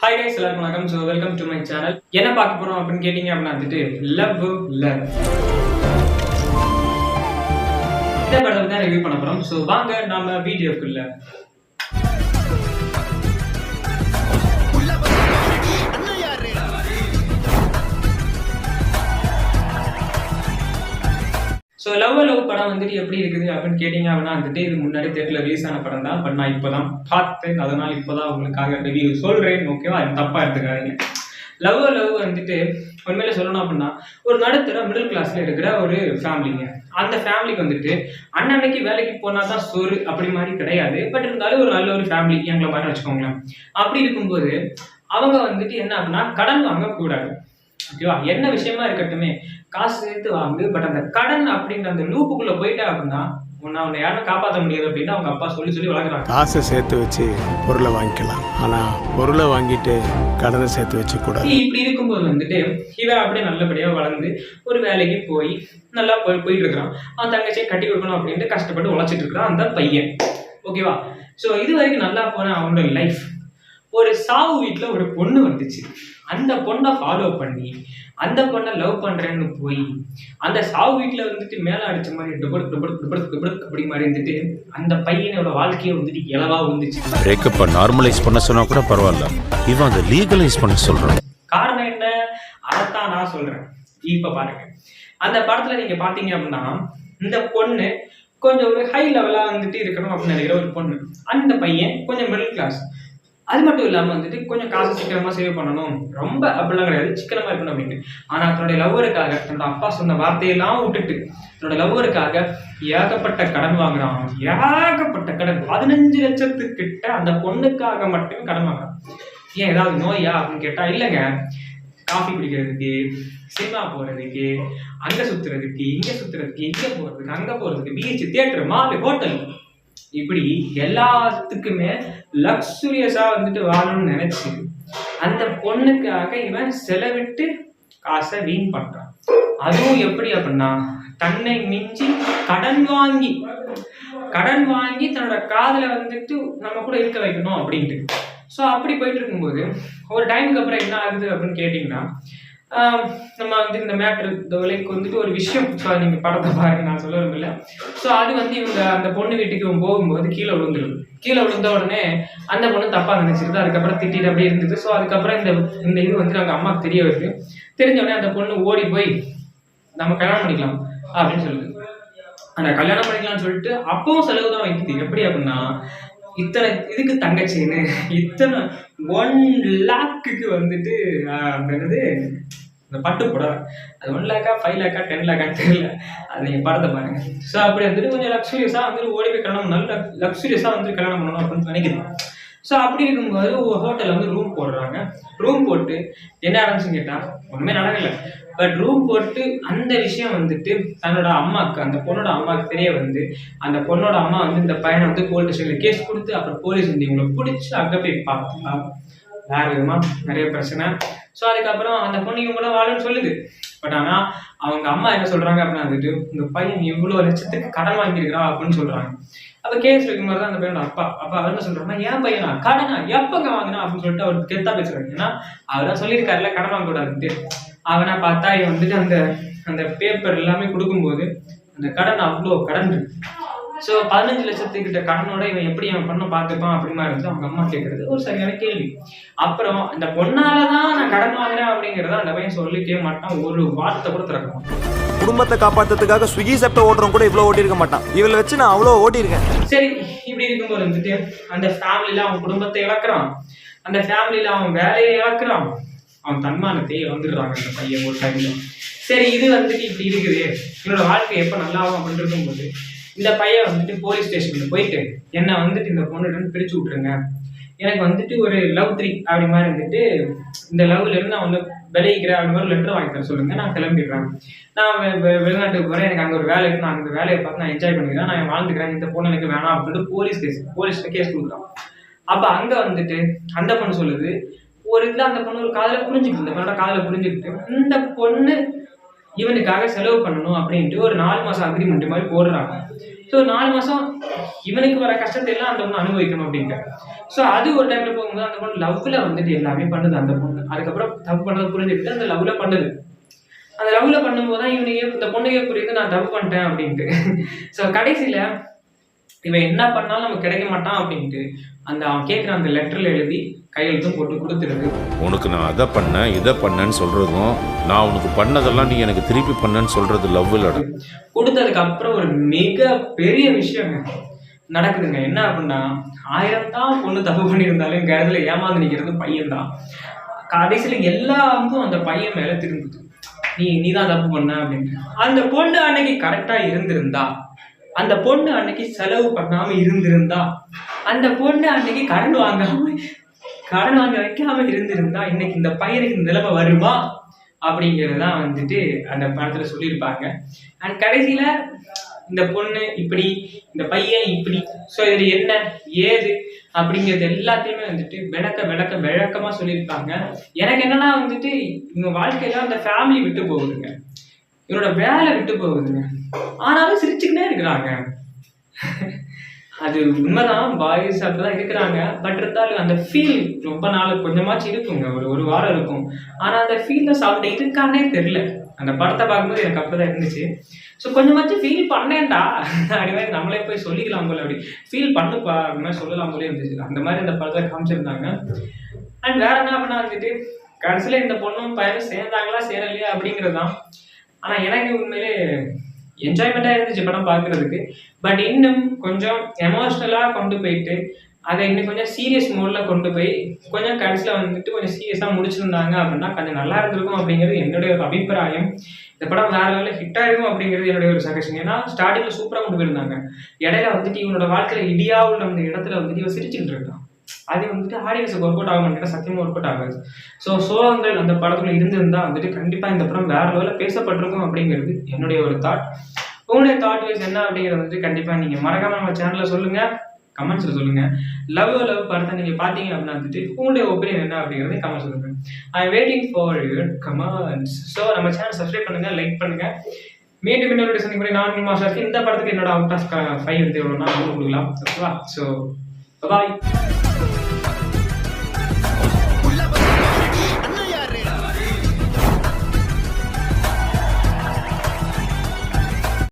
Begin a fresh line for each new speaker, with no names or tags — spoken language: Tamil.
ஹாய் கைஸ், எல்லாருக்கும் வணக்கம். So welcome to my channel. என்ன பார்க்க போகிறோம் அப்படின்னு கேட்டிங்க அப்படின்னா வந்துட்டு லவ். இந்த படத்தை தான் ரிவ்யூ பண்ண போகிறோம். ஸோ வாங்க நம்ம வீடியோக்குள்ள. ஸோ லவ் படம் வந்துட்டு எப்படி இருக்குது அப்படின்னு கேட்டிங்க அப்படின்னா வந்துட்டு இது முன்னாடி தேட்டரில் ரிலீஸ் ஆன படம் தான். பட் நான் இப்போ தான் பார்த்தேன், அதனால் இப்போ தான் உங்களுக்காக ரிவ்யூ சொல்கிறேன். ஓகேவா? அது தப்பாக எடுத்துக்காதீங்க. லவ் வந்துட்டு உண்மையில சொல்லணும் அப்படின்னா ஒரு நடுத்தர மிடில் கிளாஸ்ல இருக்கிற ஒரு ஃபேமிலிங்க. அந்த ஃபேமிலிக்கு வந்துட்டு அன்னன்னைக்கு வேலைக்கு போனா தான் சோறு அப்படி மாதிரி கிடையாது. பட் இருந்தாலும் ஒரு நல்ல ஒரு ஃபேமிலி எங்களை மாதிரி வச்சுக்கோங்களேன். அப்படி இருக்கும்போது அவங்க வந்துட்டு என்ன அப்படின்னா கடன் வாங்கக்கூடாது. ஓகேவா? என்ன விஷயமா இருக்கட்டுமே காசு சேர்த்து வாங்கு. பட் அந்த கடன் அப்படின்ற அந்த லூப்புக்குள்ள போயிட்டா அப்படின்னா உன்னை யாரும் காப்பாற்ற முடியாது அப்படின்னு அவங்க அப்பா சொல்லி சொல்லி வளர்க்குறாங்க.
காசை சேர்த்து வச்சு பொருளை வாங்கிக்கலாம், ஆனா பொருளை வாங்கிட்டு கடனை சேர்த்து வச்சு கூடாது.
இப்படி இருக்கும்போது வந்துட்டு இவன் அப்படியே நல்லபடியா வளர்ந்து ஒரு வேலைக்கு போய் நல்லா போயிட்டு இருக்கிறான். அவன் தங்கச்சியை கட்டி கொடுக்கணும் அப்படின்ட்டு கஷ்டப்பட்டு உழைச்சிட்டு இருக்கிறான் அந்த பையன். ஓகேவா? ஸோ இது வரைக்கும் நல்லா போன அவனோட லைஃப். ஒரு சாவு வீட்டில் ஒரு பொண்ணு வந்துச்சு. அந்த பொண்ணை ஃபாலோ பண்ணி அந்த பொண்ணை லவ் பண்றேன்னு போய் அந்த சாவு வீட்டில் வந்துட்டு மேலே அடிச்ச மாதிரி டுபடுக்கு அப்படி மாதிரி இருந்துட்டு அந்த பையனோட வாழ்க்கையை வந்துட்டு இலவா வந்துச்சு.
பிரேக்கப் நார்மலைஸ் பண்ண சொன்னா கூட பரவாயில்ல, இவன் அதை லீகலைஸ் பண்ண சொல்றான்.
காரணம் என்ன? அதைத்தான் நான் சொல்றேன். இப்ப பாருங்க, அந்த படத்துல நீங்க பாத்தீங்க அப்படின்னா இந்த பொண்ணு கொஞ்சம் ஒரு ஹை லெவலா வந்துட்டு இருக்கணும் அப்படின்னு நினைக்கிற ஒரு பொண்ணு. அந்த பையன் கொஞ்சம் மிடில் கிளாஸ். அது மட்டும் இல்லாமல் வந்துட்டு கொஞ்சம் காசு சீக்கிரமா சேவ் பண்ணணும், ரொம்ப அப்படிலாம் கிடையாது, சிக்கனமா இருக்கணும் அப்படின்ட்டு. ஆனா தன்னுடைய லவ்வருக்காக தன்னோட அப்பா சொன்ன வார்த்தையெல்லாம் விட்டுட்டு தன்னோட லவ்வருக்காக ஏகப்பட்ட கடன் வாங்குறான். ஏகப்பட்ட கடன், 15 லட்சத்துக்கிட்ட அந்த பொண்ணுக்காக மட்டுமே கடன் வாங்குறான். ஏன் ஏதாவது நோயா அப்படின்னு கேட்டா இல்லைங்க, காஃபி குடிக்கிறதுக்கு, சினிமா போறதுக்கு, அங்க சுத்துறதுக்கு, இங்க சுத்துறதுக்கு, இங்க போறதுக்கு, அங்க போறதுக்கு, பீச், தியேட்டர், மால், ஹோட்டல், இப்படி எல்லாத்துக்குமே லக்ஸுரியஸா வந்துட்டு வாழணும்னு நினைச்சு அந்த பொண்ணுக்காக இவன் செலவிட்டு காசை வீண் பண்றான். அதுவும் எப்படி அப்படின்னா தன்னை மிஞ்சி கடன் வாங்கி தன்னோட காதலை வந்துட்டு நம்ம கூட இருக்க வைக்கணும் அப்படின்ட்டு. ஸோ அப்படி போயிட்டு இருக்கும்போது ஒரு டைமுக்கு அப்புறம் என்ன ஆகுது அப்படின்னு கேட்டிங்கன்னா நம்ம வந்து இந்த மேட்ரு இந்த விலைக்கு வந்துட்டு ஒரு விஷயம். ஸோ நீங்கள் படத்தை பாருங்க, நான் சொல்ல விரும்பல. ஸோ அது வந்து இவங்க அந்த பொண்ணு வீட்டுக்கு போகும்போது கீழே விழுந்த உடனே அந்த பொண்ணு தப்பாக நினைச்சிருது. அதுக்கப்புறம் திட்டிட்டு அப்படியே இருந்தது. ஸோ அதுக்கப்புறம் இந்த இது வந்து அவங்க அம்மாவுக்கு தெரிய வருது. தெரிஞ்ச உடனே அந்த பொண்ணு ஓடி போய் நம்ம கல்யாணம் பண்ணிக்கலாம் அப்படின்னு சொல்லுது. அந்த கல்யாணம் பண்ணிக்கலாம்னு சொல்லிட்டு அப்பவும் செலவு தான் வைக்குது. எப்படி அப்படின்னா இத்தனை இதுக்கு தங்கச்சின்னு இத்தனை 1 லேக்குக்கு வந்துட்டு என்னது இந்த பட்டு புடவை, அது 1 லேக்கா 5 லேக்கா 10 லேக்கான்னு தெரியல, அது நீங்கள் படத்தை பாருங்க. ஸோ அப்படி வந்துட்டு கொஞ்சம் லக்ஸுரியஸாக வந்துட்டு ஓடி போய் கல்யாணம் பண்ணாலும் லக்ஸுரியஸாக வந்துட்டு கல்யாணம் பண்ணணும் அப்படின்னு நினைக்குது. ஸோ அப்படி இருக்கும்போது ஒரு ஹோட்டலில் வந்து ரூம் போடுறாங்க. ரூம் போட்டு என்ன ஆரம்பிச்சுன்னு கேட்டால் ஒன்றுமே நடக்கலை. பட் ரூம் போட்டு அந்த விஷயம் வந்துட்டு தன்னோட அம்மாவுக்கு, அந்த பொண்ணோட அம்மாவுக்கு தெரிய வந்து அந்த பொண்ணோட அம்மா வந்து இந்த பையனை வந்து போலீஸ் ஸ்டேஷனில் கேஸ் கொடுத்து அப்புறம் போலீஸ் வந்து இவங்களை பிடிச்சி அங்கே போய் பார்த்தா வேற விதமாக நிறைய பிரச்சனை. ஸோ அதுக்கப்புறம் அந்த பொண்ணு இவங்க வாழுன்னு சொல்லுது. பட் ஆனால் அவங்க அம்மா என்ன சொல்கிறாங்க அப்படின்னா வந்துட்டு உங்கள் பையன் இவ்வளோ லட்சத்துக்கு கடன் வாங்கியிருக்கிறான் அப்படின்னு சொல்கிறாங்க. அப்போ கேஸ் வைக்கும்போது தான் அந்த பையனோட அப்பா அவர் என்ன சொல்கிறாங்கன்னா என் பையனா கடனா எப்பங்க வாங்கினா அப்படின்னு சொல்லிட்டு அவருக்கு கெத்தா பேசுகிறாங்க. ஏன்னா அவர் தான் சொல்லியிருக்காருல கடன் வாங்கக்கூடாதுன்ட்டு. அவனை பார்த்தா இவன் வந்துட்டு அந்த பேப்பர் எல்லாமே கொடுக்கும்போது அந்த கடன் அவ்வளோ கடன் இருக்கு. ஸோ 15 லட்சத்துக்கிட்ட கடனோட இவன் எப்படி அவன் பண்ண பார்த்துப்பான் அப்படிமா இருந்து அவங்க அம்மா கேட்கறது ஒரு சரியான கேள்வி. அப்புறம் அந்த பொண்ணாலதான் நான் கடன் வாங்கினேன் அப்படிங்கிறத அந்த பையன் சொல்லிக்கவே மாட்டான், ஒரு வார்த்தை கூட திறக்க மாட்டான்.
குடும்பத்தை காப்பாத்துறதுக்காக ஸ்விக்கி சாப்பிட்ட ஓட்டுறோம் கூட இவ்வளோ ஓட்டி இருக்க மாட்டான். இவளை வச்சு நான் அவ்வளோ ஓட்டியிருக்கேன்.
சரி, இப்படி இருக்கும்போது வந்துட்டு அந்த ஃபேமிலியில அவன் குடும்பத்தை இழக்கிறான், அந்த ஃபேமிலியில அவன் வேலையை இழக்கிறான், அவன் தன்மானத்தை இழந்துடுறாங்க அந்த பையன் ஒரு டைம்ல. சரி, இது வந்துட்டு இப்படி இருக்குது, என்னோட வாழ்க்கை எப்போ நல்லா ஆகும் அப்படின்னு இருக்கும்போது இந்த பையன் வந்துட்டு போலீஸ் ஸ்டேஷனுக்கு போயிட்டு என்னை வந்துட்டு இந்த பொண்ணுடன் பிரிச்சு விட்டுருங்க, எனக்கு வந்துட்டு ஒரு லவ் 3 அப்படி மாதிரி வந்துட்டு இந்த லவ்ல இருந்து நான் வந்து விளைவிக்கிறேன் அப்படி மாதிரி லெட்டர் வாங்கி தர சொல்லுங்க, நான் கிளம்பிடுறேன், நான் வெளிநாட்டுக்கு போகிறேன், எனக்கு அங்கே ஒரு வேலை இருக்கு, நான் அந்த வேலையை பார்த்து நான் என்ஜாய் பண்ணிக்கிறேன், நான் வாழ்ந்துக்கிறேன், இந்த பொண்ணு எனக்கு வேணாம் அப்படின்னு போலீஸ்ல கேஸ் கொடுக்குறான். அப்போ அங்கே வந்துட்டு அந்த பொண்ணு சொல்லுது ஒரு இதில் அந்த பொண்ணு ஒரு காதலை புரிஞ்சுக்கிட்டு, இந்த பொண்ணோட காதலை புரிஞ்சுக்கிட்டு இந்த பொண்ணு இவனுக்காக செலவு பண்ணணும் அப்படின்ட்டு ஒரு 4 மாதம் அக்ரிமெண்ட் மாதிரி போடுறாங்க. ஸோ 4 மாதம் இவனுக்கு வர கஷ்டத்தை எல்லாம் அந்த பொண்ணு அனுபவிக்கணும் அப்படின்ட்டு. ஸோ அது ஒரு டைம்ல போகும்போது அந்த பொண்ணு லவ்ல வந்துட்டு எல்லாமே பண்ணுது அந்த பொண்ணு. அதுக்கப்புறம் தப்பு பண்ணது புரிஞ்சுக்கிட்டு அந்த லவ்ல பண்ணுது. அந்த லவ்ல பண்ணும்போது தான் இந்த பொண்ணுக்கே புரியுது நான் தப்பு பண்ணிட்டேன் அப்படின்ட்டு. ஸோ கடைசியில இவன் என்ன பண்ணாலும் நமக்கு கிடைக்க மாட்டான் அப்படின்ட்டு அவன் கேட்குற அந்த லெட்டர்ல எழுதி கையெழுத்தும் போட்டு கொடுத்துருது.
உனக்கு நான் அதை பண்ணேன் இதை பண்ணேன்னு சொல்றதும், நான் உனக்கு பண்ணதெல்லாம் நீ எனக்கு திருப்பி பண்ணேன்னு சொல்றது லவ் இல்லடா.
கொடுத்ததுக்கு அப்புறம் ஒரு மிக பெரிய விஷயங்க நடக்குதுங்க. என்ன அப்படின்னா 1000 தான் பொண்ணு தப்பு பண்ணியிருந்தாலும் இடத்துல ஏமாந்து நிற்கிறது பையன் தான். கடைசியில எல்லா அம்பும் அந்த பையன் மேல திரும்புது. நீ தான் தப்பு பண்ண அப்படின்ட்டு. அந்த பொண்ணு அன்னைக்கு கரெக்டா இருந்திருந்தா, அந்த பொண்ணு அன்னைக்கு செலவு பண்ணாம இருந்திருந்தா, அந்த பொண்ணு அன்னைக்கு கடன் வாங்க வைக்காம இருந்திருந்தா, இன்னைக்கு இந்த பையனுக்கு இந்த நிலைமை வருமா அப்படிங்கிறதுதான் வந்துட்டு அந்த படத்துல சொல்லியிருப்பாங்க. அண்ட் கடைசியில இந்த பொண்ணு இப்படி, இந்த பையன் இப்படி, ஸோ இதுல என்ன ஏது அப்படிங்கிறது எல்லாத்தையுமே வந்துட்டு விளக்கமா சொல்லியிருப்பாங்க. எனக்கு என்னன்னா வந்துட்டு இவங்க வாழ்க்கையில அந்த ஃபேமிலி விட்டு போகுதுங்க, இவனோட வேலை விட்டு போகுதுங்க, ஆனாலும் சிரிச்சுக்கிட்டே இருக்கிறாங்க. அது உண்மைதான், பாய்ஸ் அப்படிதான் இருக்கிறாங்க. பட் இருந்தாலும் அந்த ஃபீல் ரொம்ப நாள் கொஞ்சமாச்சு இருக்குங்க, ஒரு வாரம் இருக்கும். ஆனா அந்த ஃபீல்னஸ் அவர்கிட்ட இருக்கானே தெரியல. அந்த படத்தை பார்க்கும்போது எனக்கு அப்படிதான் இருந்துச்சு. ஸோ கொஞ்சமாச்சும் ஃபீல் பண்ணேன்டா அப்படி மாதிரி நம்மளே போய் சொல்லிக்கலாம் போல, அப்படி ஃபீல் பண்ணுப்பா அப்படி மாதிரி சொல்லலாம் போலே இருந்துச்சு. அந்த மாதிரி அந்த படத்தை காமிச்சிருந்தாங்க. அண்ட் வேற என்ன பண்ணா வந்துட்டு கடைசியில இந்த பொண்ணும் பையனும் சேர்ந்தாங்களா சேரலையா அப்படிங்கிறது தான். ஆனால் எனக்கு உண்மையிலே என்ஜாய்மெண்ட்டாக இருந்துச்சு படம் பார்க்குறதுக்கு. பட் இன்னும் கொஞ்சம் எமோஷ்னலாக கொண்டு போயிட்டு அதை இன்னும் கொஞ்சம் சீரியஸ் மோடில் கொண்டு போய் கொஞ்சம் கடைசியில் வந்துட்டு கொஞ்சம் சீரியஸாக முடிச்சிருந்தாங்க அப்படின்னா கொஞ்சம் நல்லா இருந்திருக்கும் அப்படிங்கிறது என்னுடைய ஒரு அபிப்பிராயம். இந்த படம் வேற லெவலில் ஹிட் ஆகிருக்கும் அப்படிங்கிறது என்னுடைய ஒரு சஜஷன். ஏன்னா ஸ்டார்டிங்கில் சூப்பராக கொண்டு போயிருந்தாங்க. இடையில வந்துட்டு இவனோட வாழ்க்கையில் இடியா உள்ள அந்த இடத்துல வந்துட்டு இவன் சிரிச்சுக்கிட்டு இருக்கான். அது வந்துட்டு ஆடியன்ஸுக்கு ஒர்க் அவுட் ஆக மாட்டேன், சத்தியமாக ஒர்க் அவுட் ஆகாது. ஸோ சோகங்கள் அந்த படத்துல இருந்திருந்தா வந்துட்டு கண்டிப்பாக இந்த படம் வேற லெவலில் பேசப்பட்டிருக்கும் அப்படிங்கிறது என்னுடைய ஒரு தாட். உங்களுடைய தாட் வைஸ் என்ன அப்படிங்கிறது வந்துட்டு கண்டிப்பாக நீங்கள் மறக்காம நம்ம சேனலில் சொல்லுங்கள், கமெண்ட்ஸில் சொல்லுங்கள். லவ் படத்தை நீங்கள் பார்த்தீங்க அப்படின்னா வந்துட்டு உங்களுடைய ஒப்பீனியன் என்ன அப்படிங்கிறது கமெண்ட் சொல்லுங்கள். I am waiting for your comments. So நம்ம சேனல் சப்ஸ்கிரைப் பண்ணுங்கள், லைக் பண்ணுங்கள். மீண்டும் இன்னொரு சந்திப்பு 4 மாதம் இந்த படத்துக்கு என்னோட அவுட் ஆஃப் 5 வந்து எவ்வளோனா கொடுக்கலாம். ஓகேவா? So bye.